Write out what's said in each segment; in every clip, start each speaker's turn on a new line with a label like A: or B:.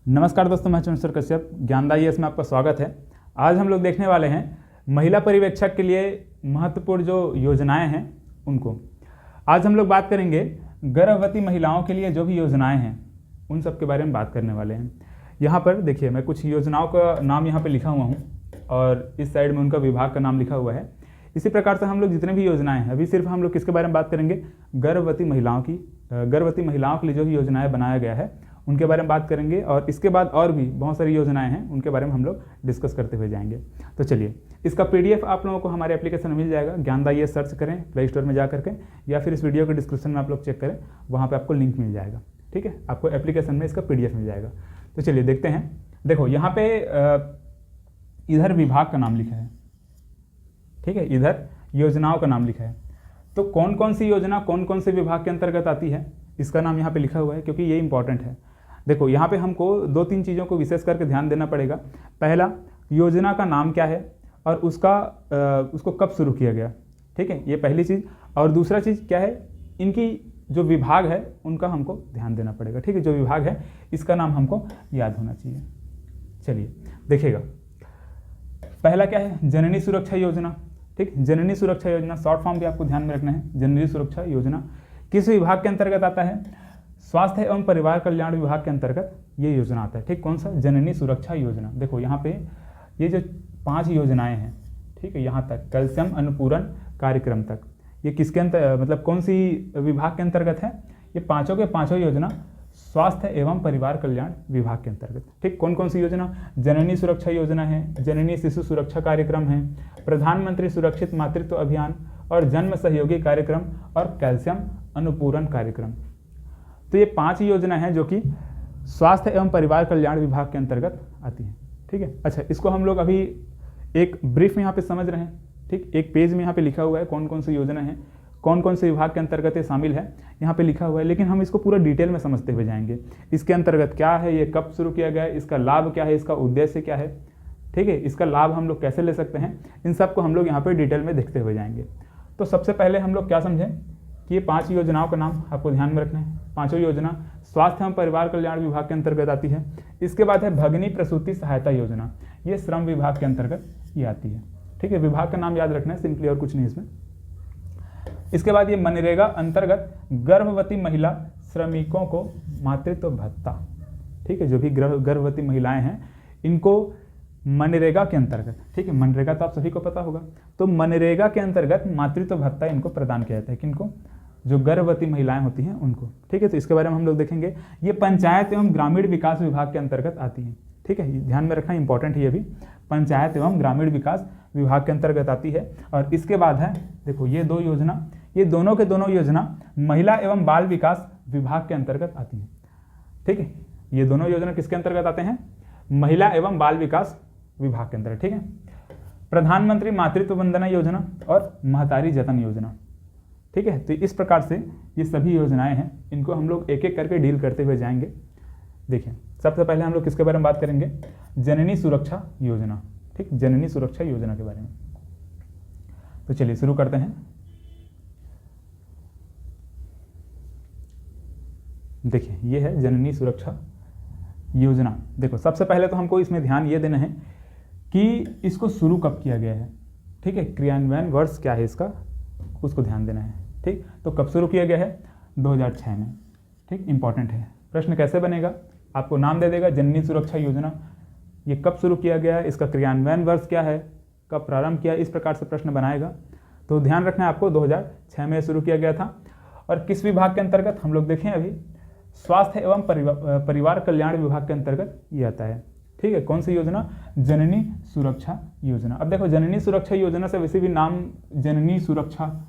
A: नमस्कार दोस्तों, मैं चंद्रशेखर कश्यप ज्ञानदायी में आपका स्वागत है। आज हम लोग देखने वाले हैं महिला पर्यवेक्षक के लिए महत्वपूर्ण जो योजनाएं हैं उनको। आज हम लोग बात करेंगे गर्भवती महिलाओं के लिए जो भी योजनाएं हैं उन सब के बारे में बात करने वाले हैं। यहाँ पर देखिए, मैं कुछ योजनाओं का नाम यहाँ पर लिखा हुआ हूँ और इस साइड में उनका विभाग का नाम लिखा हुआ है। इसी प्रकार से हम लोग जितने भी योजनाएं हैं, अभी सिर्फ हम लोग किसके बारे में बात करेंगे, गर्भवती महिलाओं के लिए जो भी योजनाएं बनाया गया है उनके बारे में बात करेंगे। और इसके बाद और भी बहुत सारी योजनाएं हैं, उनके बारे में हम लोग डिस्कस करते हुए जाएंगे। तो चलिए, इसका PDF आप लोगों को हमारे एप्लीकेशन में मिल जाएगा। ज्ञानदायी सर्च करें प्ले स्टोर में जा करके, या फिर इस वीडियो के डिस्क्रिप्शन में आप लोग चेक करें, वहाँ पर आपको लिंक मिल जाएगा। ठीक है, आपको एप्लीकेशन में इसका PDF मिल जाएगा। तो चलिए देखते हैं। देखो यहाँ पे इधर विभाग का नाम लिखा है, ठीक है, इधर योजनाओं का नाम लिखा है। तो कौन कौन सी योजना कौन कौन से विभाग के अंतर्गत आती है, इसका नाम यहाँ पे लिखा हुआ है, क्योंकि ये इंपॉर्टेंट है। देखो यहाँ पे हमको 2-3 चीज़ों को विशेष करके ध्यान देना पड़ेगा। पहला, योजना का नाम क्या है और उसको कब शुरू किया गया, ठीक है, ये पहली चीज़। और दूसरा चीज़ क्या है, इनकी जो विभाग है उनका हमको ध्यान देना पड़ेगा। ठीक है, जो विभाग है इसका नाम हमको याद होना चाहिए। चलिए देखिएगा, पहला क्या है, जननी सुरक्षा योजना। ठीक, जननी सुरक्षा योजना, शॉर्ट फॉर्म भी आपको ध्यान में रखना है। जननी सुरक्षा योजना किस विभाग के अंतर्गत आता है? स्वास्थ्य एवं परिवार कल्याण विभाग के अंतर्गत ये योजना आता है। ठीक, कौन सा? जननी सुरक्षा योजना। देखो यहाँ पे ये जो 5 योजनाएं हैं, ठीक है, यहाँ तक कैल्शियम अनुपूरण कार्यक्रम तक, ये किसके मतलब कौन सी विभाग के अंतर्गत है? ये पाँचों के पाँचों योजना स्वास्थ्य एवं परिवार कल्याण विभाग के अंतर्गत। ठीक, कौन कौन सी योजना? जननी सुरक्षा योजना है, जननी शिशु सुरक्षा कार्यक्रम है, प्रधानमंत्री सुरक्षित मातृत्व अभियान और जन्म सहयोगी कार्यक्रम और कैल्शियम अनुपूरण कार्यक्रम। तो ये 5 योजना हैं जो कि स्वास्थ्य एवं परिवार कल्याण विभाग के अंतर्गत आती हैं। ठीक है, अच्छा, इसको हम लोग अभी एक ब्रीफ में यहाँ पे समझ रहे हैं। ठीक, एक पेज में यहाँ पे लिखा हुआ है कौन कौन सी योजना है, कौन कौन से विभाग के अंतर्गत ये शामिल है, यहाँ पे लिखा हुआ है। लेकिन हम इसको पूरा डिटेल में समझते हुए जाएंगे। इसके अंतर्गत क्या है, ये कब शुरू किया गया है, इसका लाभ क्या है, इसका उद्देश्य क्या है, ठीक है, इसका लाभ हम लोग कैसे ले सकते हैं, इन सब को हम लोग यहाँ पे डिटेल में देखते हुए जाएंगे। तो सबसे पहले हम लोग क्या समझें कि ये 5 योजनाओं का नाम आपको ध्यान में रखना है। पाँचों योजना स्वास्थ्य एवं परिवार कल्याण विभाग के अंतर्गत आती है। इसके बाद है भगिनी प्रसूति सहायता योजना, ये श्रम विभाग के अंतर्गत ये आती है। ठीक है, विभाग का नाम याद रखना है सिंपली, और कुछ नहीं इसमें। इसके बाद ये मनरेगा अंतर्गत गर्भवती महिला श्रमिकों को मातृत्व भत्ता, ठीक है, जो भी गर्भवती महिलाएं हैं इनको मनरेगा के अंतर्गत, ठीक है, मनरेगा तो आप सभी को पता होगा, तो मनरेगा के अंतर्गत मातृत्व भत्ता इनको प्रदान किया जाता है। किनको? जो गर्भवती महिलाएं होती हैं उनको। ठीक है, तो इसके बारे में हम लोग देखेंगे। ये पंचायत एवं ग्रामीण विकास विभाग के अंतर्गत आती है। ठीक है, ध्यान में रखना, इंपॉर्टेंट है ये भी, पंचायत एवं ग्रामीण विकास विभाग के अंतर्गत आती है। और इसके बाद है, देखो ये 2 योजना, ये दोनों के दोनों योजना महिला एवं बाल विकास विभाग के अंतर्गत आती है। ठीक है, ये दोनों योजना किसके अंतर्गत आते हैं? महिला एवं बाल विकास विभाग के अंतर्गत। ठीक है, प्रधानमंत्री मातृत्व वंदना योजना और महतारी जतन योजना। ठीक है, तो इस प्रकार से ये सभी योजनाएं हैं, इनको हम लोग एक एक करके डील करते हुए जाएंगे। देखिए, सबसे पहले हम लोग किसके बारे में बात करेंगे? जननी सुरक्षा योजना। ठीक, जननी सुरक्षा योजना के बारे में। तो चलिए शुरू करते हैं। देखिए, ये है जननी सुरक्षा योजना। देखो, सबसे पहले तो हमको इसमें ध्यान ये देना है कि इसको शुरू कब किया गया है। ठीक है, क्रियान्वयन वर्ष क्या है इसका, उसको ध्यान देना है। ठीक, तो कब शुरू किया गया है? 2006 में। ठीक, इंपॉर्टेंट है। प्रश्न कैसे बनेगा? आपको नाम दे देगा जननी सुरक्षा योजना, ये कब शुरू किया गया है, इसका क्रियान्वयन वर्ष क्या है, कब प्रारंभ किया, इस प्रकार से प्रश्न बनाएगा। तो ध्यान रखना है आपको, 2006 में शुरू किया गया था। और किस विभाग के अंतर्गत? हम लोग देखें अभी, स्वास्थ्य एवं परिवार कल्याण विभाग के अंतर्गत ये आता है। ठीक है, कौन सी योजना? जननी सुरक्षा योजना। अब देखो, जननी सुरक्षा योजना से वैसे भी नाम जननी सुरक्षा,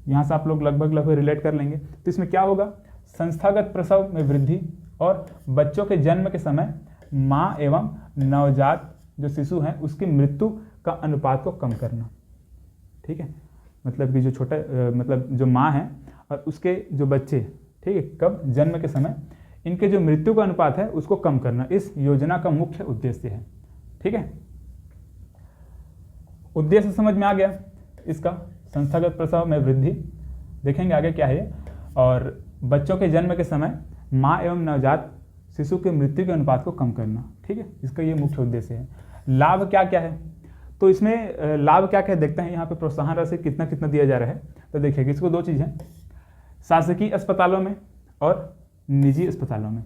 A: यहाँ से आप लोग लगभग रिलेट कर लेंगे। तो इसमें क्या होगा? संस्थागत प्रसव में वृद्धि और बच्चों के जन्म के समय माँ एवं नवजात जो शिशु हैं उसकी मृत्यु का अनुपात को कम करना। ठीक है, मतलब कि जो छोटा मतलब जो माँ है और उसके जो बच्चे, ठीक है, कब? जन्म के समय, इनके जो मृत्यु का अनुपात है उसको कम करना इस योजना का मुख्य उद्देश्य है। ठीक है, उद्देश्य समझ में आ गया इसका। संस्थागत प्रसव में वृद्धि, देखेंगे आगे क्या है। और बच्चों के जन्म के समय माँ एवं नवजात शिशु के मृत्यु के अनुपात को कम करना। ठीक है, इसका ये मुख्य उद्देश्य है। लाभ क्या क्या है, तो इसमें लाभ क्या क्या देखते हैं। यहाँ पे प्रोत्साहन राशि कितना कितना दिया जा रहा है, तो देखिए इसको दो चीज़ है, शासकीय अस्पतालों में और निजी अस्पतालों में।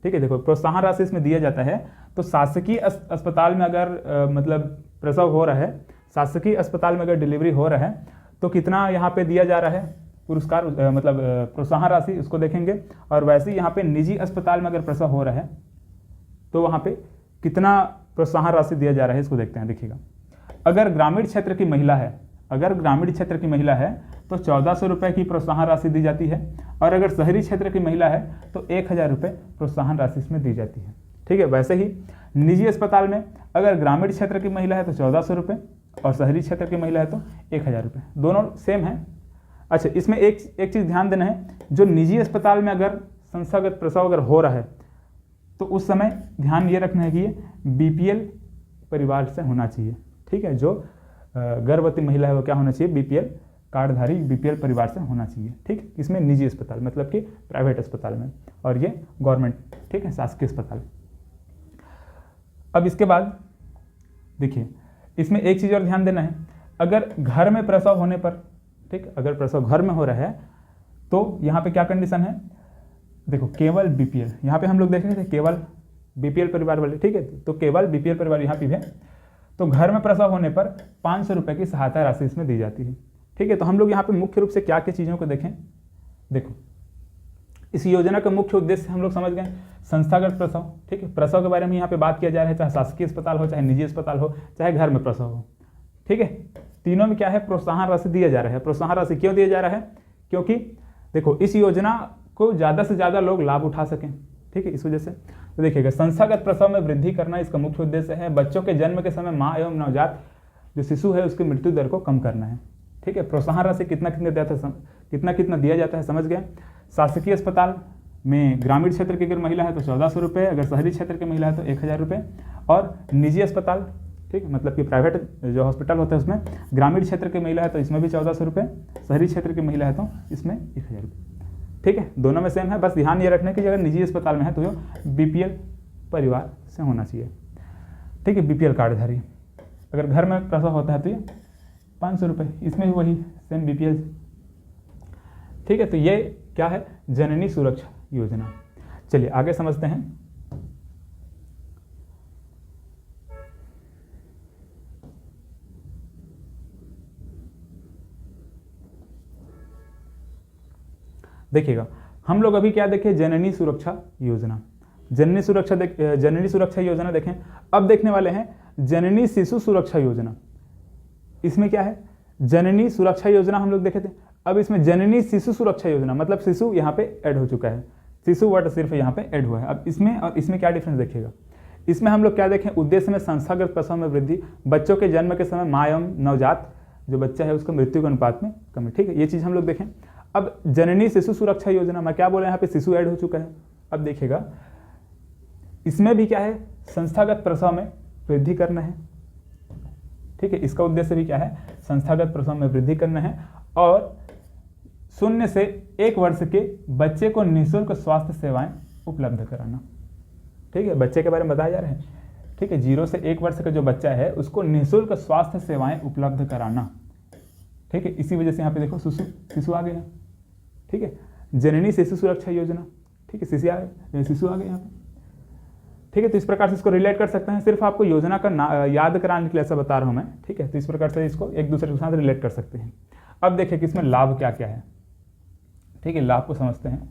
A: ठीक है, देखो प्रोत्साहन राशि इसमें दिया जाता है, तो शासकीय अस्पताल में अगर मतलब प्रसव हो रहा है, शासकीय अस्पताल में अगर डिलीवरी हो रहा है, तो कितना यहाँ पे दिया जा रहा है पुरस्कार, मतलब प्रोत्साहन राशि, उसको देखेंगे। और वैसे ही यहाँ पे निजी अस्पताल में अगर प्रसव हो रहा है, तो वहाँ पे कितना प्रोत्साहन राशि दिया जा रहा है, इसको देखते हैं। देखिएगा, अगर ग्रामीण क्षेत्र की महिला है, अगर ग्रामीण क्षेत्र की महिला है तो 1400 रुपये की प्रोत्साहन राशि दी जाती है, और अगर शहरी क्षेत्र की महिला है तो 1000 रुपये प्रोत्साहन राशि इसमें दी जाती है। ठीक है, वैसे ही निजी अस्पताल में अगर ग्रामीण क्षेत्र की महिला है तो 1400 रुपये, और शहरी क्षेत्र की महिला है तो 1000 रुपये, दोनों सेम है। अच्छा, इसमें एक चीज़ ध्यान देना है, जो निजी अस्पताल में अगर संस्थागत प्रसव अगर हो रहा है, तो उस समय ध्यान ये रखना है कि ये BPL परिवार से होना चाहिए। ठीक है, जो गर्भवती महिला है वो क्या होना चाहिए, BPL कार्डधारी BPL परिवार से होना चाहिए। ठीक, इसमें निजी अस्पताल मतलब कि प्राइवेट अस्पताल में, और ये गवर्नमेंट, ठीक है, शासकीय अस्पताल। अब इसके बाद देखिए, इसमें एक चीज़ और ध्यान देना है, अगर घर में प्रसव होने पर, ठीक, अगर प्रसव घर में हो रहा है, तो यहाँ पे क्या कंडीशन है, देखो केवल BPL, यहाँ पे हम लोग देख रहे थे केवल BPL परिवार वाले। ठीक है, तो केवल BPL परिवार यहाँ पे है, तो घर में प्रसव होने पर 500 रुपये की सहायता राशि इसमें दी जाती है। ठीक है, तो हम लोग यहाँ पे मुख्य रूप से क्या क्या चीज़ों को देखें। देखो, इस योजना का मुख्य उद्देश्य हम लोग समझ गए, संस्थागत प्रसव। ठीक है, प्रसव के बारे में यहाँ पे बात किया जा रहा है, चाहे शासकीय अस्पताल हो, चाहे निजी अस्पताल हो, चाहे घर में प्रसव हो। ठीक है, तीनों में क्या है, प्रोत्साहन राशि दिया जा रहा है। प्रोत्साहन राशि क्यों दिया जा रहा है, क्योंकि देखो इस योजना को ज़्यादा से ज़्यादा लोग लाभ उठा सकें। ठीक है, इस वजह से तो देखिएगा, संस्थागत प्रसव में वृद्धि करना इसका मुख्य उद्देश्य है। बच्चों के जन्म के समय माँ एवं नवजात जो शिशु है उसकी मृत्यु दर को कम करना है। ठीक है, प्रोत्साहन राशि कितना कितना दिया जाता है समझ गए। शासकीय अस्पताल में ग्रामीण क्षेत्र की अगर महिला है तो 1400 रुपये, अगर शहरी क्षेत्र की महिला है तो 1000 रुपये, और निजी अस्पताल, ठीक, मतलब कि प्राइवेट जो हॉस्पिटल होता है उसमें ग्रामीण क्षेत्र की महिला है तो इसमें भी 1400 रुपये, शहरी क्षेत्र की महिला है तो इसमें 1000 रुपये। ठीक है, दोनों में सेम है, बस ध्यान ये रखने की अगर निजी अस्पताल में है तो ये BPL परिवार से होना चाहिए। ठीक है, BPL कार्डधारी। अगर घर में प्रसव होता है तो ये 500 रुपये, इसमें भी वही सेम BPL। ठीक है, तो ये क्या है, जननी सुरक्षा योजना। चलिए आगे समझते हैं। देखिएगा, हम लोग अभी क्या देखें, जननी सुरक्षा योजना। जननी सुरक्षा योजना देखें। अब देखने वाले हैं जननी शिशु सुरक्षा योजना। इसमें क्या है, जननी सुरक्षा योजना हम लोग देखे थे, अब इसमें जननी शिशु सुरक्षा योजना, मतलब शिशु यहाँ पे ऐड हो चुका है, शिशु वर्ड सिर्फ यहाँ पे ऐड हुआ है। अब इसमें और इसमें क्या डिफरेंस देखिएगा। इसमें हम लोग क्या देखें, उद्देश्य में संस्थागत प्रसव में वृद्धि, बच्चों के जन्म के समय माँ एवं नवजात जो बच्चा है उसका मृत्यु के अनुपात में कमी। ठीक है, ये चीज़ हम लोग देखें। अब जननी शिशु सुरक्षा योजना में क्या बोले, यहाँ पे शिशु ऐड हो चुका है। अब देखिएगा, इसमें भी क्या है, संस्थागत प्रसव में वृद्धि करना है। ठीक है, इसका उद्देश्य भी क्या है, संस्थागत प्रसव में वृद्धि करना है, और 0 से 1 वर्ष के बच्चे को निःशुल्क स्वास्थ्य सेवाएं उपलब्ध कराना। ठीक है, बच्चे के बारे में बताया जा रहा है। ठीक है, 0 से 1 वर्ष का जो बच्चा है उसको निःशुल्क स्वास्थ्य सेवाएं उपलब्ध कराना। ठीक है, इसी वजह से यहाँ पे देखो शिशु आ गया। ठीक है, जननी शिशु सुरक्षा योजना। ठीक है, शिशु आ गया यहाँ पे। ठीक है, तो इस प्रकार से इसको रिलेट कर सकते हैं। सिर्फ आपको योजना का याद कराने के लिए ऐसा बता रहा हूँ मैं। ठीक है, तो इस प्रकार से इसको एक दूसरे के साथ रिलेट कर सकते हैं। अब देखिए कि इसमें लाभ क्या क्या है। ठीक है, लाभ को समझते हैं।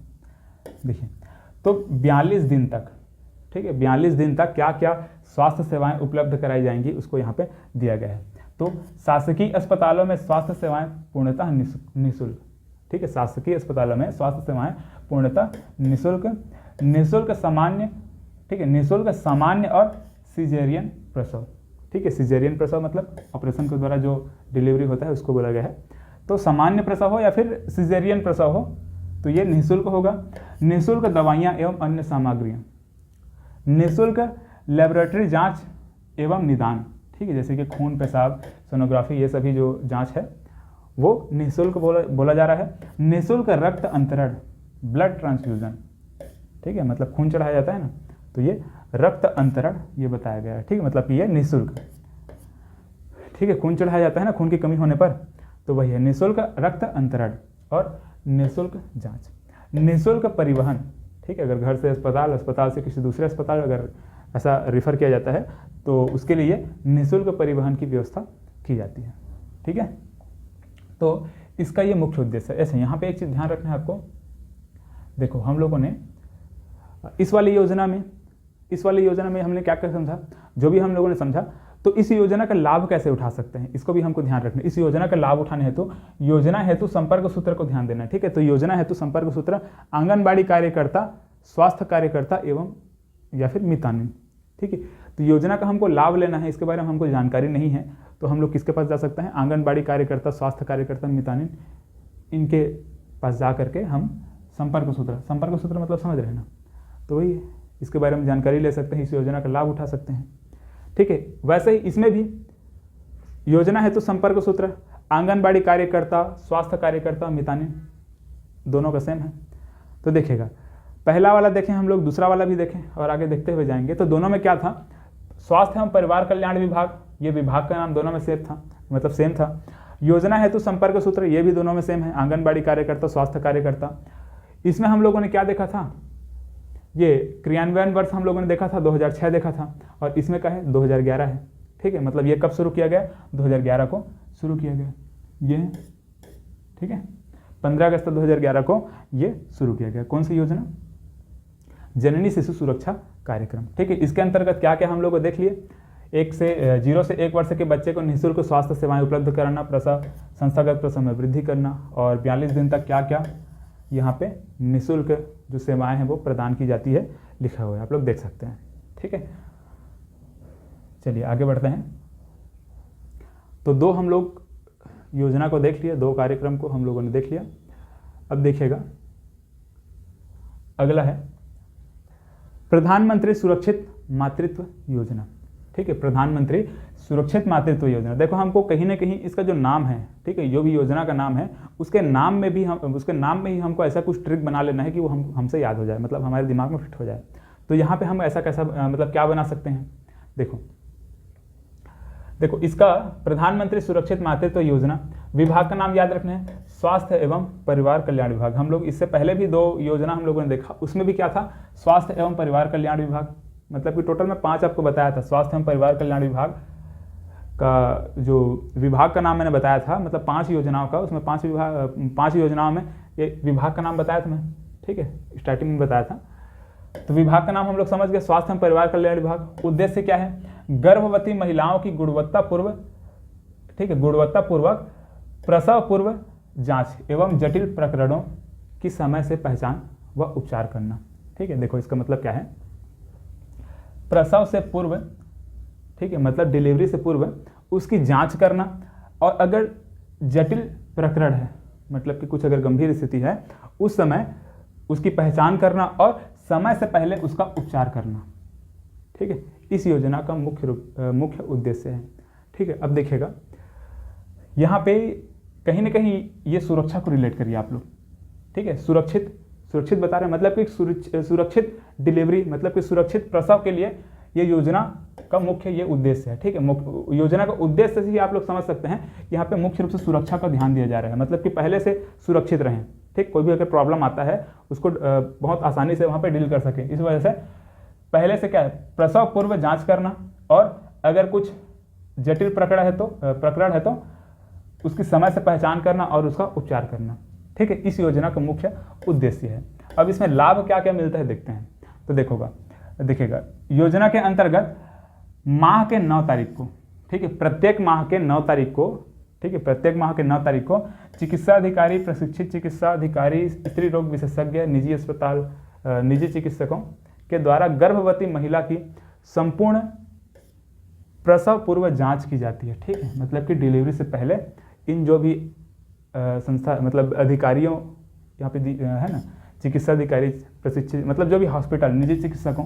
A: देखिए, तो 42 दिन तक, ठीक है, 42 दिन तक क्या क्या स्वास्थ्य सेवाएं उपलब्ध कराई जाएंगी उसको यहाँ पे दिया गया है। तो शासकीय अस्पतालों में स्वास्थ्य सेवाएं पूर्णतः निःशुल्क। ठीक है, शासकीय अस्पतालों में स्वास्थ्य सेवाएं पूर्णतः निःशुल्क सामान्य, ठीक है, निःशुल्क सामान्य और सिजेरियन प्रसव। ठीक है, सिजेरियन प्रसव मतलब ऑपरेशन के द्वारा जो डिलीवरी होता है उसको बोला गया है। तो सामान्य प्रसव हो या फिर सिजेरियन प्रसव हो तो ये निःशुल्क होगा। निःशुल्क दवाइयाँ एवं अन्य सामग्रियाँ, निःशुल्क लेबोरेटरी जांच एवं निदान। ठीक है, जैसे कि खून, पेशाब, सोनोग्राफी, ये सभी जो जांच है वो निःशुल्क बोला जा रहा है। निःशुल्क रक्त अंतरण, ब्लड ट्रांसफ्यूजन। ठीक है, मतलब खून चढ़ाया जाता है ना, तो ये रक्त अंतरण ये बताया गया है। ठीक है, मतलब कि ये निःशुल्क, ठीक है, खून चढ़ाया जाता है ना खून की कमी होने पर, तो वही है निःशुल्क रक्त अंतरण और निःशुल्क जांच, निःशुल्क परिवहन। ठीक है, अगर घर से अस्पताल, अस्पताल से किसी दूसरे अस्पताल अगर ऐसा रेफर किया जाता है तो उसके लिए निःशुल्क परिवहन की व्यवस्था की जाती है। ठीक है, तो इसका ये मुख्य उद्देश्य है। ऐसे यहाँ पे एक चीज़ ध्यान रखना है आपको, देखो हम लोगों ने इस वाली योजना में हमने क्या क्या समझा, जो भी हम लोगों ने समझा, तो इस योजना का लाभ कैसे उठा सकते हैं इसको भी हमको ध्यान रखना है। इस योजना का लाभ उठाने हेतु योजना हेतु संपर्क सूत्र को ध्यान देना है। ठीक है, तो योजना हेतु संपर्क सूत्र आंगनबाड़ी कार्यकर्ता, स्वास्थ्य कार्यकर्ता एवं या फिर मितानिन। ठीक है, तो योजना का हमको लाभ लेना है, इसके बारे में हमको जानकारी नहीं है, तो हम लोग किसके पास जा सकते हैं, आंगनबाड़ी कार्यकर्ता, स्वास्थ्य कार्यकर्ता, मितानिन, इनके पास जा करके हम संपर्क सूत्र मतलब समझ रहे हैं ना, तो वही इसके बारे में जानकारी ले सकते हैं, इस योजना का लाभ उठा सकते हैं। ठीक है, वैसे ही इसमें भी योजना है तो संपर्क सूत्र आंगनबाड़ी कार्यकर्ता, स्वास्थ्य कार्यकर्ता, मितानिन दोनों का सेम है। तो देखिएगा पहला वाला देखें हम लोग, दूसरा वाला भी देखें और आगे देखते हुए जाएंगे। तो दोनों में क्या था, स्वास्थ्य एवं परिवार कल्याण विभाग, ये विभाग का नाम दोनों में सेम था, मतलब सेम था। योजना हेतु संपर्क सूत्र, ये भी दोनों में सेम है, आंगनबाड़ी कार्यकर्ता, स्वास्थ्य कार्यकर्ता। इसमें हम लोगों ने क्या देखा था, ये क्रियान्वयन वर्ष हम लोगों ने देखा था 2006 देखा था, और इसमें का है 2011 है। ठीक है, मतलब ये कब शुरू किया गया, 2011 को शुरू किया गया ये, ठीक है, 15 अगस्त 2011 को ये शुरू किया गया। कौन सी योजना, जननी शिशु सुरक्षा कार्यक्रम। ठीक है, इसके अंतर्गत क्या क्या हम लोग देख लिए, 0 से 1 वर्ष के बच्चे को निःशुल्क स्वास्थ्य सेवाएं उपलब्ध कराना, प्रसव संस्थागत प्रसव में वृद्धि करना, और 42 दिन तक क्या क्या यहाँ पे निःशुल्क जो सेवाएं हैं वो प्रदान की जाती है, लिखा हुआ है, आप लोग देख सकते हैं। ठीक है, चलिए आगे बढ़ते हैं। तो 2 हम लोग योजना को देख लिया, 2 कार्यक्रम को हम लोगों ने देख लिया। अब देखिएगा अगला है प्रधानमंत्री सुरक्षित मातृत्व योजना। ठीक है, प्रधानमंत्री सुरक्षित मातृत्व योजना। देखो हमको कहीं ना कहीं इसका जो नाम है, ठीक है, जो भी योजना का नाम है उसके नाम में ही हमको ऐसा कुछ ट्रिक बना लेना है कि वो हमसे याद हो जाए, मतलब हमारे दिमाग में फिट हो जाए। तो यहाँ पे हम ऐसा कैसा मतलब क्या बना सकते हैं, देखो इसका प्रधानमंत्री सुरक्षित मातृत्व योजना, विभाग का नाम याद रखना है स्वास्थ्य एवं परिवार कल्याण विभाग। हम लोग इससे पहले भी 2 योजना हम लोगों ने देखा, उसमें भी क्या था, स्वास्थ्य एवं परिवार कल्याण विभाग, मतलब कि टोटल में 5 आपको बताया था। स्वास्थ्य एवं परिवार कल्याण विभाग का जो विभाग का नाम मैंने बताया था, मतलब 5 योजनाओं का, उसमें 5 योजनाओं में ये विभाग का नाम बताया था मैं, ठीक है, स्टार्टिंग में बताया था। तो विभाग का नाम हम लोग समझ गए, स्वास्थ्य एवं परिवार कल्याण विभाग। उद्देश्य क्या है, गर्भवती महिलाओं की गुणवत्तापूर्वक प्रसव पूर्व जांच एवं जटिल प्रकरणों की समय से पहचान व उपचार करना। ठीक है, देखो इसका मतलब क्या है, प्रसव से पूर्व, ठीक है, मतलब डिलीवरी से पूर्व उसकी जांच करना, और अगर जटिल प्रकरण है, मतलब कि कुछ अगर गंभीर स्थिति है, उस समय उसकी पहचान करना और समय से पहले उसका उपचार करना। ठीक है, इस योजना का मुख्य उद्देश्य है। ठीक है, अब देखिएगा यहाँ पे कहीं ना कहीं ये सुरक्षा को रिलेट करिए आप लोग। ठीक है, सुरक्षित बता रहे हैं, मतलब कि सुरक्षित डिलीवरी, मतलब कि सुरक्षित प्रसव के लिए ये योजना का मुख्य ये उद्देश्य है। ठीक है, योजना का उद्देश्य से ही आप लोग समझ सकते हैं, यहाँ पे मुख्य रूप से सुरक्षा का ध्यान दिया जा रहा है, मतलब कि पहले से सुरक्षित रहें। ठीक, कोई भी अगर प्रॉब्लम आता है उसको बहुत आसानी से वहाँ पे डील कर सके, इस वजह से पहले से क्या है, प्रसव पूर्व जांच करना, और अगर कुछ जटिल प्रकरण है तो उसकी समय से पहचान करना और उसका उपचार करना। ठीक है, इस योजना का मुख्य उद्देश्य है। अब इसमें लाभ क्या क्या मिलता है देखते हैं। तो देखिएगा योजना के अंतर्गत माह के 9 तारीख को, ठीक है, प्रत्येक माह के 9 तारीख को, ठीक है, प्रत्येक माह के 9 तारीख को चिकित्सा अधिकारी, प्रशिक्षित चिकित्सा अधिकारी, स्त्री रोग विशेषज्ञ, निजी चिकित्सकों के द्वारा गर्भवती महिला की संपूर्ण प्रसव पूर्व जांच की जाती है। ठीक है, मतलब कि डिलीवरी से पहले इन जो भी संस्था, मतलब अधिकारियों यहाँ पे है ना, चिकित्सा अधिकारी, प्रशिक्षित, मतलब जो भी हॉस्पिटल, निजी चिकित्सकों,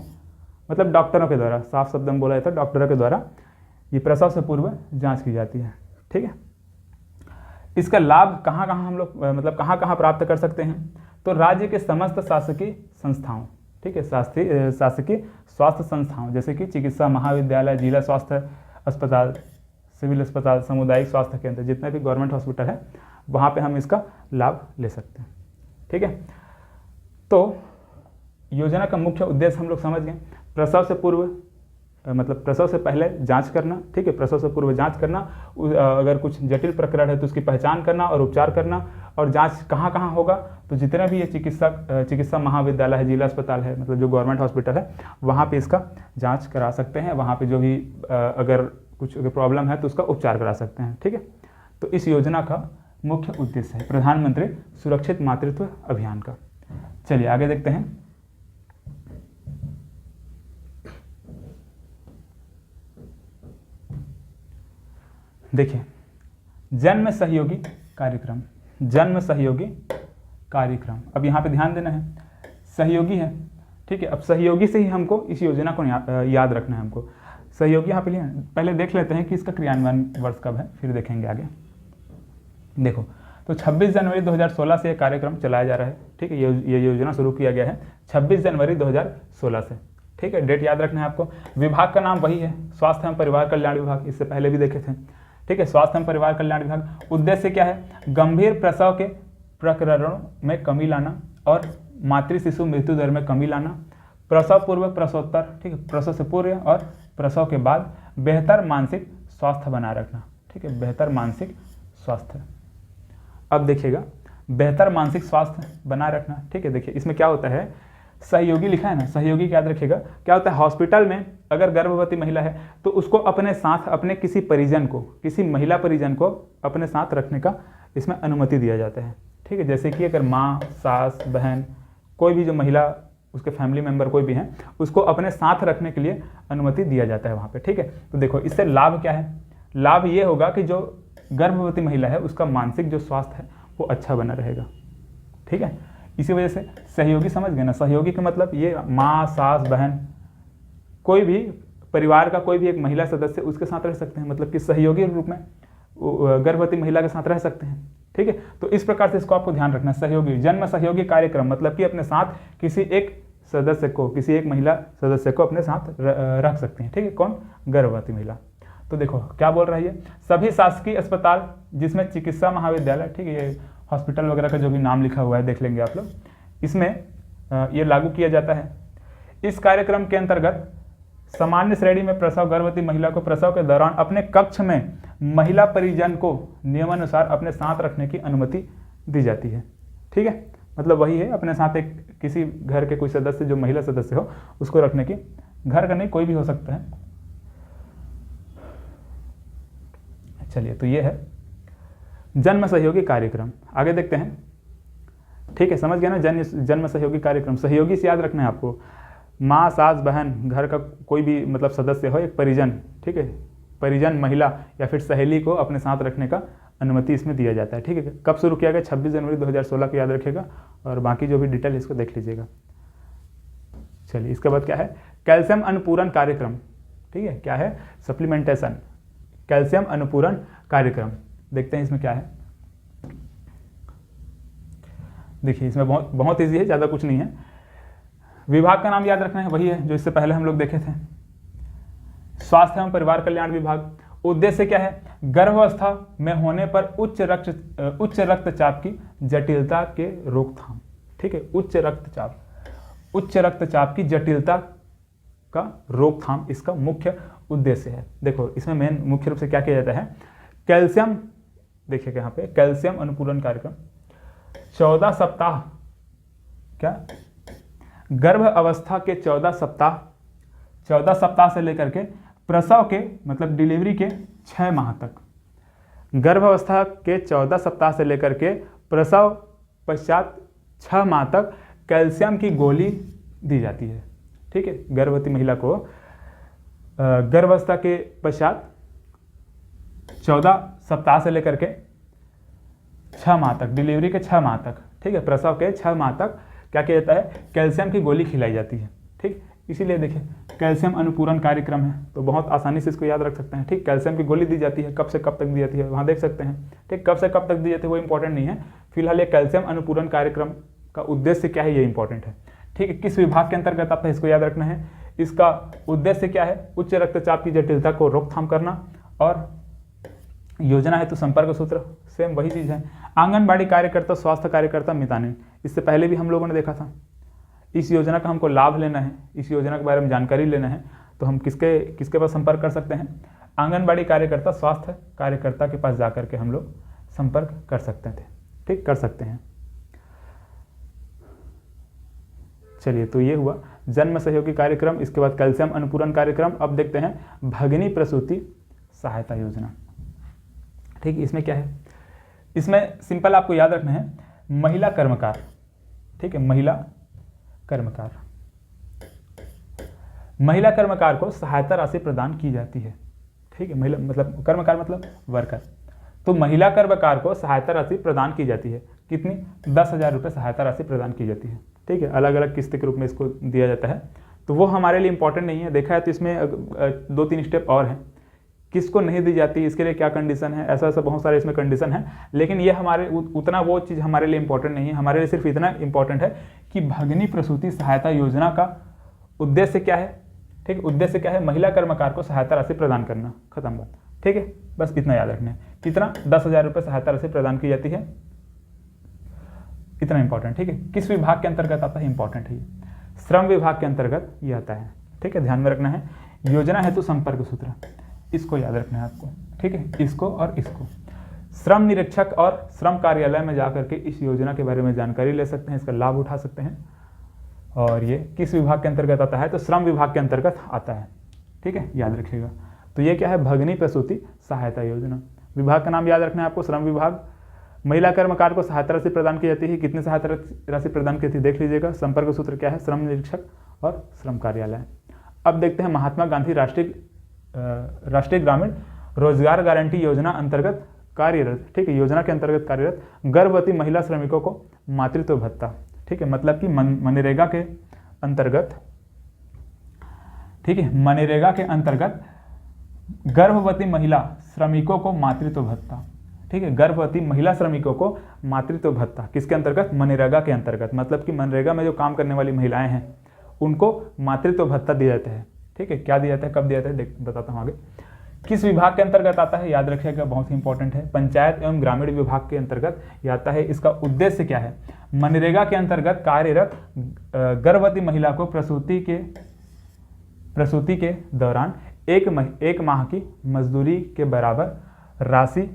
A: मतलब डॉक्टरों के द्वारा, साफ शब्द में बोला जाता है, डॉक्टरों के द्वारा ये प्रसव से पूर्व जांच की जाती है। ठीक है, इसका लाभ कहाँ हम लोग मतलब कहाँ प्राप्त कर सकते हैं, तो राज्य के समस्त शासकीय संस्थाओं, ठीक है, शासकीय स्वास्थ्य संस्थाओं जैसे कि चिकित्सा महाविद्यालय, जिला स्वास्थ्य अस्पताल, सिविल अस्पताल, सामुदायिक स्वास्थ्य केंद्र, जितने भी गवर्नमेंट हॉस्पिटल है वहाँ पे हम इसका लाभ ले सकते हैं। ठीक है, तो योजना का मुख्य उद्देश्य हम लोग समझ गए। प्रसव से पूर्व मतलब प्रसव से पहले जांच करना, ठीक है, प्रसव से पूर्व जांच करना, अगर कुछ जटिल प्रकरण है तो उसकी पहचान करना और उपचार करना। और जांच कहाँ कहाँ होगा, तो जितने भी ये चिकित्सा महाविद्यालय है, जिला अस्पताल है, मतलब जो गवर्नमेंट हॉस्पिटल है वहाँ पे इसका जांच करा सकते हैं। वहाँ पे जो भी अगर कुछ प्रॉब्लम है तो उसका उपचार करा सकते हैं। ठीक है, तो इस योजना का मुख्य उद्देश्य है प्रधानमंत्री सुरक्षित मातृत्व अभियान का। चलिए आगे देखते हैं। देखिए, जन्म सहयोगी कार्यक्रम, जन्म सहयोगी कार्यक्रम। अब यहाँ पे ध्यान देना है, सहयोगी है, ठीक है। अब सहयोगी से ही हमको इस योजना को याद रखना है। हमको सहयोगी यहाँ पे लिया, पहले देख लेते हैं कि इसका क्रियान्वयन वर्ष कब है, फिर देखेंगे आगे। देखो, तो 26 जनवरी 2016 से ये कार्यक्रम चलाया जा रहा है। ठीक है, ये योजना शुरू किया गया है 26 जनवरी 2016 से। ठीक है, डेट याद रखना है आपको। विभाग का नाम वही है, स्वास्थ्य एवं परिवार कल्याण विभाग, इससे पहले भी देखे थे। ठीक है, स्वास्थ्य एवं परिवार कल्याण विभाग। उद्देश्य क्या है, गंभीर प्रसव के प्रकरणों में कमी लाना और मातृ शिशु मृत्यु दर में कमी लाना, प्रसव पूर्व, प्रसवोत्तर, ठीक है, प्रसव से पूर्व और प्रसव के बाद बेहतर मानसिक स्वास्थ्य बनाए रखना। ठीक है, बेहतर मानसिक स्वास्थ्य। अब देखिएगा, बेहतर मानसिक स्वास्थ्य बनाए रखना। ठीक है, देखिए इसमें क्या होता है, सहयोगी लिखा है ना, सहयोगी याद रखिएगा। क्या होता है, हॉस्पिटल में अगर गर्भवती महिला है तो उसको अपने साथ अपने किसी परिजन को, किसी महिला परिजन को अपने साथ रखने का इसमें अनुमति दिया जाता है। ठीक है, जैसे कि अगर माँ, सास, बहन, कोई भी जो महिला, उसके फैमिली मेंबर कोई भी हैं, उसको अपने साथ रखने के लिए अनुमति दिया जाता है वहाँ पे। ठीक है, तो देखो इससे लाभ क्या है, लाभ ये होगा कि जो गर्भवती महिला है उसका मानसिक जो स्वास्थ्य है वो अच्छा बना रहेगा। ठीक है, इसी वजह से सहयोगी समझ गए ना, सहयोगी का मतलब ये माँ, सास, बहन, कोई भी परिवार का कोई भी एक महिला सदस्य उसके साथ रह सकते हैं, मतलब कि सहयोगी रूप में गर्भवती महिला के साथ रह सकते हैं। ठीक है, तो इस प्रकार से इसको आपको ध्यान रखना। सहयोगी, जन्म सहयोगी कार्यक्रम मतलब कि अपने साथ किसी एक सदस्य को, किसी एक महिला सदस्य को अपने साथ रख सकते हैं। ठीक है, कौन, गर्भवती महिला। तो देखो क्या बोल रहा है ये, सभी शासकीय अस्पताल जिसमें चिकित्सा महाविद्यालय, ठीक है, ये हॉस्पिटल वगैरह का जो भी नाम लिखा हुआ है देख लेंगे आप लोग, इसमें ये लागू किया जाता है। इस कार्यक्रम के अंतर्गत सामान्य श्रेणी में प्रसव गर्भवती महिला को प्रसव के दौरान अपने कक्ष में महिला परिजन को नियमानुसार अपने साथ रखने की अनुमति दी जाती है। ठीक है, मतलब वही है, अपने साथ एक किसी घर के कोई सदस्य जो महिला सदस्य हो उसको रखने की, घर का नहीं कोई भी हो सकता है। चलिए, तो ये है जन्म सहयोगी कार्यक्रम। आगे देखते हैं। ठीक है, समझ गया ना, जन्म सहयोगी कार्यक्रम। सहयोगी से याद रखना है आपको, माँ, सास, बहन, घर का कोई भी मतलब सदस्य हो, एक परिजन, ठीक है, परिजन महिला या फिर सहेली को अपने साथ रखने का अनुमति इसमें दिया जाता है। ठीक है, कब शुरू किया गया, 26 जनवरी 2016 को याद रखिएगा, और बाकी जो भी डिटेल इसको देख लीजिएगा। चलिए, इसके बाद क्या है, कैल्शियम अनुपूरण कार्यक्रम। ठीक है, क्या है, सप्लीमेंटेशन, कैल्शियम अनुपूरण कार्यक्रम। देखते हैं इसमें क्या है। देखिए इसमें बहुत ईजी है, ज़्यादा कुछ नहीं है। विभाग का नाम याद रखना है, वही है जो इससे पहले हम लोग देखे थे, स्वास्थ्य एवं परिवार कल्याण विभाग। उद्देश्य क्या है, गर्भावस्था में होने पर उच्च रक्तचाप की जटिलता के रोकथाम। ठीक है, उच्च रक्तचाप की जटिलता का रोकथाम इसका मुख्य उद्देश्य है। देखो इसमें मेन मुख्य रूप से क्या किया जाता है, कैल्शियम, देखिए यहाँ पे कैल्शियम अनुपूरण कार्यक्रम 14 सप्ताह, क्या, गर्भ अवस्था के 14 सप्ताह से लेकर के प्रसव के मतलब डिलीवरी के 6 माह तक, गर्भ अवस्था के 14 सप्ताह से लेकर के प्रसव पश्चात 6 माह तक कैल्शियम की गोली दी जाती है। ठीक है, गर्भवती महिला को गर्भावस्था के पश्चात 14 सप्ताह से लेकर के 6 माह तक, डिलीवरी के 6 माह तक, ठीक है, प्रसव के 6 माह तक क्या किया जाता है, कैल्शियम की गोली खिलाई जाती है। ठीक, इसीलिए देखिए कैल्शियम अनुपूरण कार्यक्रम है, तो बहुत आसानी से इसको याद रख सकते हैं। ठीक, कैल्शियम की गोली दी जाती है, कब से कब तक दी जाती है वहाँ देख सकते हैं। ठीक, कब से कब तक दी जाती है वो इंपॉर्टेंट नहीं है, फिलहाल ये कैल्शियम अनुपूरण कार्यक्रम का उद्देश्य क्या है ये इंपॉर्टेंट है। ठीक है, किस विभाग के अंतर्गत आता है इसको याद रखना है। इसका उद्देश्य क्या है, उच्च रक्तचाप की जटिलता को रोकथाम करना, और योजना है तो संपर्क सूत्र सेम वही चीज है। आंगनबाड़ी कार्यकर्ता, स्वास्थ्य कार्यकर्ता मितानिन, इससे पहले भी हम लोगों ने देखा था। इस योजना का हमको लाभ लेना है, इस योजना के बारे में जानकारी लेना है, तो हम किसके पास संपर्क कर सकते हैं, आंगनबाड़ी कार्यकर्ता, स्वास्थ्य कार्यकर्ता के पास जाकर के हम लोग संपर्क कर सकते थे, ठीक, कर सकते हैं। चलिए, तो ये हुआ जन्म सहयोगी कार्यक्रम। इसके बाद कैल्शियम अनुपूरण कार्यक्रम। अब देखते हैं भगिनी प्रसूति सहायता योजना। ठीक, इसमें क्या है, इसमें सिंपल आपको याद रखना है महिला कर्मकार, ठीक है, महिला कर्मकार, महिला कर्मकार को सहायता राशि प्रदान की जाती है। ठीक है, महिला मतलब कर्मकार मतलब वर्कर, तो महिला कर्मकार को सहायता राशि प्रदान की जाती है। कितनी, 10,000 रुपये सहायता राशि प्रदान की जाती है। ठीक है, अलग अलग किस्त के रूप में इसको दिया जाता है, तो वो हमारे लिए इंपॉर्टेंट नहीं है। देखा है तो इसमें 2-3 स्टेप और हैं, किसको नहीं दी जाती, इसके लिए क्या कंडीशन है, ऐसा ऐसा बहुत सारे इसमें कंडीशन है, लेकिन ये हमारे उतना वो चीज़ हमारे लिए इंपॉर्टेंट नहीं है। हमारे लिए सिर्फ इतना इंपॉर्टेंट है कि भगिनी प्रसूति सहायता योजना का उद्देश्य क्या है। ठीक, उद्देश्य क्या है, महिला कर्मकार को सहायता राशि प्रदान करना, खत्म बात। ठीक है, बस इतना याद रखना है। कितना, 10,000 रुपये सहायता राशि प्रदान की जाती है, इतना इंपॉर्टेंट। ठीक है, किस विभाग के अंतर्गत आता है, इंपॉर्टेंट है, श्रम विभाग के अंतर्गत ये आता है। ठीक है, ध्यान में रखना है। योजना हेतु संपर्क सूत्र, इसको याद रखना है आपको। ठीक है, इसको और इसको, श्रम निरीक्षक और श्रम कार्यालय में जाकर के इस योजना के बारे में जानकारी ले सकते हैं, इसका लाभ उठा सकते हैं। और ये किस विभाग के अंतर्गत आता है, तो श्रम विभाग के अंतर्गत आता है। ठीक है, याद रखिएगा। तो ये क्या है, भगिनी प्रसूति सहायता योजना। विभाग का नाम याद रखना है आपको, श्रम विभाग। महिला कर्मकार को सहायता राशि प्रदान की जाती है। कितनी सहायता राशि प्रदान की जाती है देख लीजिएगा। संपर्क सूत्र क्या है, श्रम निरीक्षक और श्रम कार्यालय। अब देखते हैं महात्मा गांधी राष्ट्रीय ग्रामीण रोजगार गारंटी योजना अंतर्गत कार्यरत, ठीक है, योजना के अंतर्गत कार्यरत गर्भवती महिला श्रमिकों को मातृत्व भत्ता। ठीक है, मतलब कि मनरेगा के अंतर्गत, ठीक है, मनरेगा के अंतर्गत गर्भवती महिला श्रमिकों को मातृत्व भत्ता। ठीक है, गर्भवती महिला श्रमिकों को मातृत्व भत्ता किसके अंतर्गत, मनरेगा के अंतर्गत। मतलब कि मनरेगा में जो काम करने वाली महिलाएं हैं उनको मातृत्व भत्ता दिया जाता है। ठीक है, क्या दिया जाता है, कब दिया जाता है, बताता हूँ आगे। किस विभाग के अंतर्गत आता है, याद रखिएगा, बहुत ही इंपॉर्टेंट है। पंचायत एवं ग्रामीण विभाग के अंतर्गत ये आता है। इसका उद्देश्य क्या है, मनरेगा के अंतर्गत कार्यरत गर्भवती महिला को प्रसूति के दौरान एक माह की मजदूरी के बराबर राशि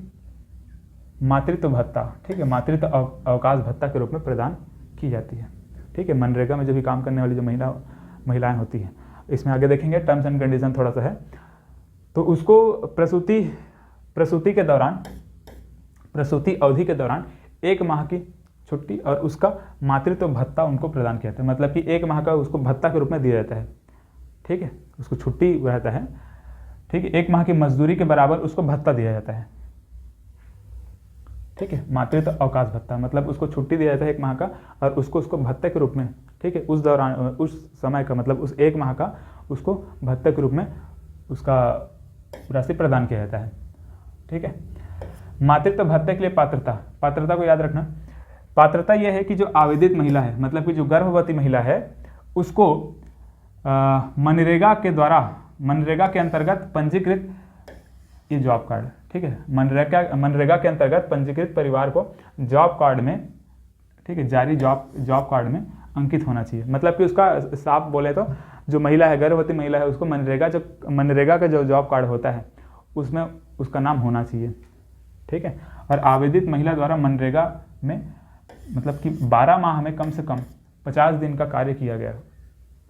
A: मातृत्व भत्ता, ठीक है, मातृत्व अवकाश भत्ता के रूप में प्रदान की जाती है। ठीक है, मनरेगा में जो भी काम करने वाली जो महिलाएं होती हैं, इसमें आगे देखेंगे टर्म्स एंड कंडीशन थोड़ा सा है। तो उसको प्रसूति के दौरान, प्रसूति अवधि के दौरान 1 माह की छुट्टी और उसका मातृत्व भत्ता उनको प्रदान किया जाता है। मतलब कि 1 माह का उसको भत्ता के रूप में दिया जाता है। ठीक है, उसको छुट्टी रहता है। ठीक है, 1 माह की मजदूरी के बराबर उसको भत्ता दिया जाता है। ठीक है, मातृत्व अवकाश भत्ता मतलब उसको छुट्टी दिया जाता है 1 माह का, और उसको भत्ते के रूप में, ठीक है, उस दौरान उस समय का मतलब उस 1 माह का उसको भत्ते के रूप में उसका राशि प्रदान किया जाता है। ठीक है, मातृत्व भत्ते के लिए पात्रता को याद रखना। पात्रता यह है कि जो आवेदित महिला है, मतलब कि जो गर्भवती महिला है, उसको मनरेगा के अंतर्गत पंजीकृत ये जॉब कार्ड, ठीक है, मनरेगा के अंतर्गत पंजीकृत परिवार को जॉब कार्ड में, ठीक है, जारी जॉब कार्ड में अंकित होना चाहिए। मतलब कि उसका साफ बोले तो जो महिला है, गर्भवती महिला है, उसको मनरेगा का जो जॉब कार्ड होता है उसमें उसका नाम होना चाहिए। ठीक है, और आवेदित महिला द्वारा मनरेगा में मतलब कि 12 माह में कम से कम 50 दिन का कार्य किया गया।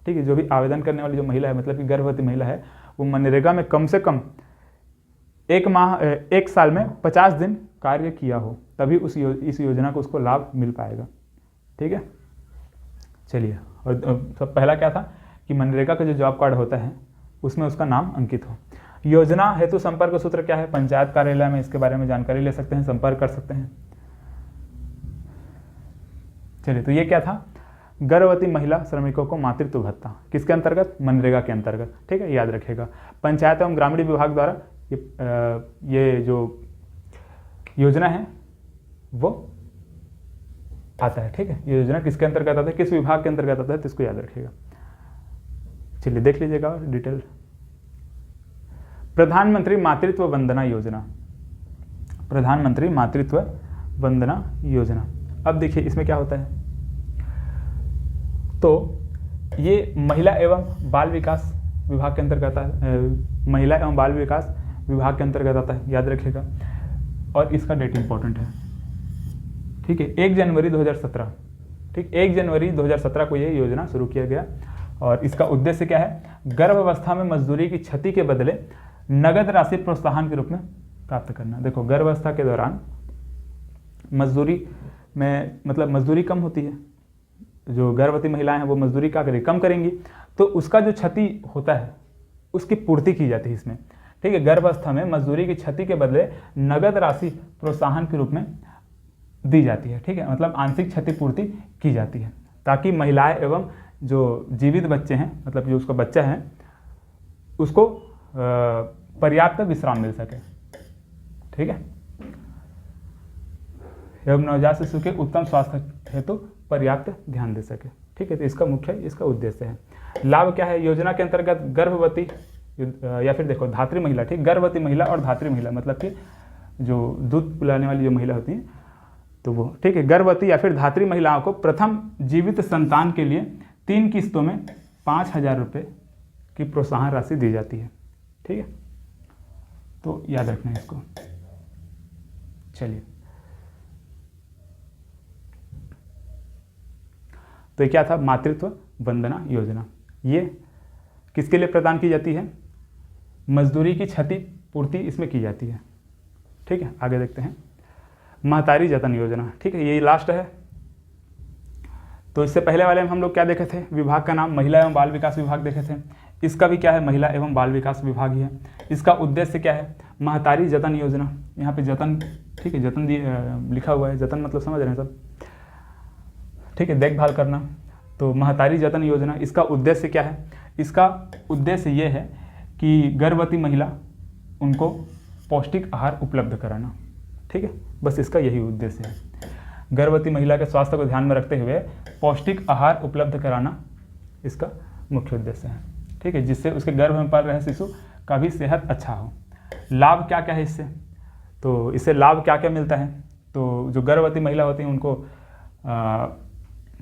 A: ठीक है, जो भी आवेदन करने वाली जो महिला है, मतलब कि गर्भवती महिला है, वो मनरेगा में कम से कम 1 साल में 50 दिन कार्य किया हो, तभी इस योजना को उसको लाभ मिल पाएगा। ठीक है, चलिए, और सब पहला क्या था कि मनरेगा का जो जॉब कार्ड होता है उसमें उसका नाम अंकित हो। योजना हेतु संपर्क सूत्र क्या है, पंचायत कार्यालय में इसके बारे में जानकारी ले सकते हैं, संपर्क कर सकते हैं। चलिए, तो ये क्या था, गर्भवती महिला श्रमिकों को मातृत्व भत्ता किसके अंतर्गत, मनरेगा के अंतर्गत। ठीक है, याद रखिएगा। पंचायत एवं ग्रामीण विभाग द्वारा ये जो योजना है वो आता है। ठीक है, ये योजना किसके अंतर्गत आता है, किस विभाग के अंतर्गत आता है, तो इसको याद रखिएगा। चलिए देख लीजिएगा और डिटेल। प्रधानमंत्री मातृत्व वंदना योजना, प्रधानमंत्री मातृत्व वंदना योजना। अब देखिए इसमें क्या होता है, तो ये महिला एवं बाल विकास विभाग के अंतर्गत आता है, महिला एवं बाल विकास विभाग के अंतर्गत आता है, याद रखिएगा। और इसका डेट इंपॉर्टेंट है। ठीक है, 1 जनवरी 2017, ठीक 1 जनवरी 2017 को ये योजना शुरू किया गया। और इसका उद्देश्य क्या है, गर्भावस्था में मजदूरी की क्षति के बदले नगद राशि प्रोत्साहन के रूप में प्राप्त करना। देखो गर्भावस्था के दौरान मजदूरी में मतलब मजदूरी कम होती है, जो गर्भवती महिलाएं हैं वो मजदूरी क्या करेंगी, कम करेंगी, तो उसका जो क्षति होता है उसकी पूर्ति की जाती है इसमें। ठीक है, गर्भावस्था में मजदूरी की क्षति के बदले नगद राशि प्रोत्साहन के रूप में दी जाती है। ठीक है, मतलब आंशिक क्षतिपूर्ति की जाती है, ताकि महिलाएं एवं जो जीवित बच्चे हैं, मतलब जो उसका बच्चा है, उसको पर्याप्त विश्राम मिल सके। ठीक है, एवं नवजात शिशु के उत्तम स्वास्थ्य हेतु पर्याप्त ध्यान दे सके। ठीक है, तो इसका मुख्य इसका उद्देश्य है। लाभ क्या है, योजना के अंतर्गत गर्भवती या फिर देखो धात्री महिला, ठीक गर्भवती महिला और धात्री महिला मतलब कि जो दूध पिलाने वाली जो महिला होती हैं तो वो, ठीक है, गर्भवती या फिर धात्री महिलाओं को प्रथम जीवित संतान के लिए 3 किस्तों में 5,000 रुपये की प्रोत्साहन राशि दी जाती है। ठीक है, तो याद रखना है इसको। चलिए, तो ये क्या था, मातृत्व वंदना योजना। ये किसके लिए प्रदान की जाती है, मजदूरी की क्षति पूर्ति इसमें की जाती है। ठीक है, आगे देखते हैं, महतारी जतन योजना। ठीक है, ये लास्ट है। तो इससे पहले वाले में हम लोग क्या देखे थे, विभाग का नाम महिला एवं बाल विकास विभाग देखे थे। इसका भी क्या है, महिला एवं बाल विकास विभाग ही है। इसका उद्देश्य क्या है, महतारी जतन योजना। यहाँ पे जतन, ठीक है, जतन लिखा हुआ है, जतन मतलब समझ रहे हैं सब। ठीक है, देखभाल करना। तो महतारी जतन योजना, इसका उद्देश्य क्या है, इसका उद्देश्य ये है कि गर्भवती महिला उनको पौष्टिक आहार उपलब्ध कराना। ठीक है, बस इसका यही उद्देश्य है, गर्भवती महिला के स्वास्थ्य को ध्यान में रखते हुए पौष्टिक आहार उपलब्ध कराना इसका मुख्य उद्देश्य है। ठीक है, जिससे उसके गर्भ में पल रहे शिशु का भी सेहत अच्छा हो। लाभ क्या क्या है इससे, तो इससे लाभ क्या क्या मिलता है, तो जो गर्भवती महिला होती हैं उनको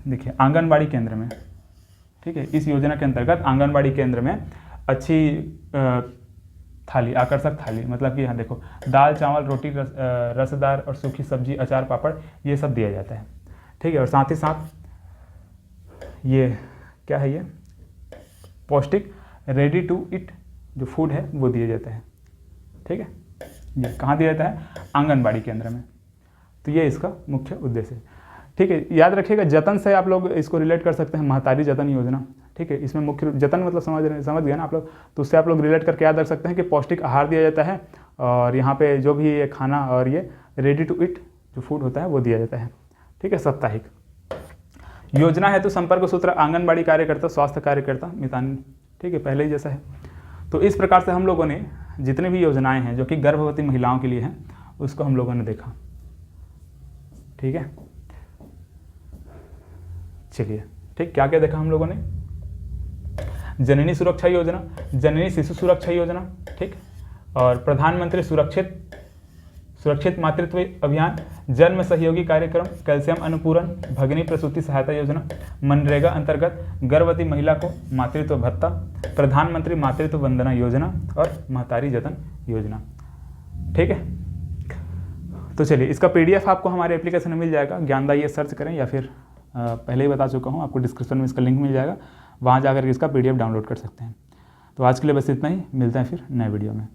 A: देखिए आंगनबाड़ी केंद्र में, ठीक है, इस योजना के अंतर्गत आंगनबाड़ी केंद्र में अच्छी थाली, आकर्षक थाली, मतलब कि यहाँ देखो दाल चावल रोटी रसदार और सूखी सब्जी अचार पापड़ ये सब दिया जाता है। ठीक है, और साथ ही साथ ये क्या है, ये पौष्टिक रेडी टू ईट जो फूड है वो दिया जाता है। ठीक है, ये कहाँ दिया जाता है, आंगनबाड़ी केंद्र में। तो ये इसका मुख्य उद्देश्य है। ठीक है, याद रखिएगा जतन से आप लोग इसको रिलेट कर सकते हैं, महतारी जतन योजना। ठीक है, इसमें मुख्य जतन मतलब समझ गए ना आप लोग, तो उससे आप लोग रिलेट करके याद रख सकते हैं कि पौष्टिक आहार दिया जाता है और यहाँ पे जो भी ये खाना और ये रेडी टू ईट जो फूड होता है वो दिया जाता है। ठीक है, साप्ताहिक योजना है। तो संपर्क सूत्र आंगनबाड़ी कार्यकर्ता, स्वास्थ्य कार्यकर्ता, मितान। ठीक है, पहले ही जैसा है। तो इस प्रकार से हम लोगों ने जितनी भी योजनाएं हैं जो कि गर्भवती महिलाओं के लिए हैं उसको हम लोगों ने देखा। ठीक है, चलिए, ठीक, क्या क्या देखा हम लोगों ने, जननी सुरक्षा योजना, जननी शिशु सुरक्षा योजना, ठीक, और प्रधानमंत्री सुरक्षित मातृत्व अभियान, जन्म सहयोगी कार्यक्रम, कैल्शियम अनुपूरण, भगिनी प्रसूति सहायता योजना, मनरेगा अंतर्गत गर्भवती महिला को मातृत्व भत्ता, प्रधानमंत्री मातृत्व वंदना योजना और महतारी जतन योजना। ठीक है, तो चलिए इसका PDF आपको हमारे एप्लीकेशन में मिल जाएगा, ज्ञानदायी सर्च करें, या फिर पहले ही बता चुका हूँ आपको, डिस्क्रिप्शन में इसका लिंक मिल जाएगा, वहाँ जाकर के इसका PDF डाउनलोड कर सकते हैं। तो आज के लिए बस इतना ही, मिलते हैं फिर नए वीडियो में।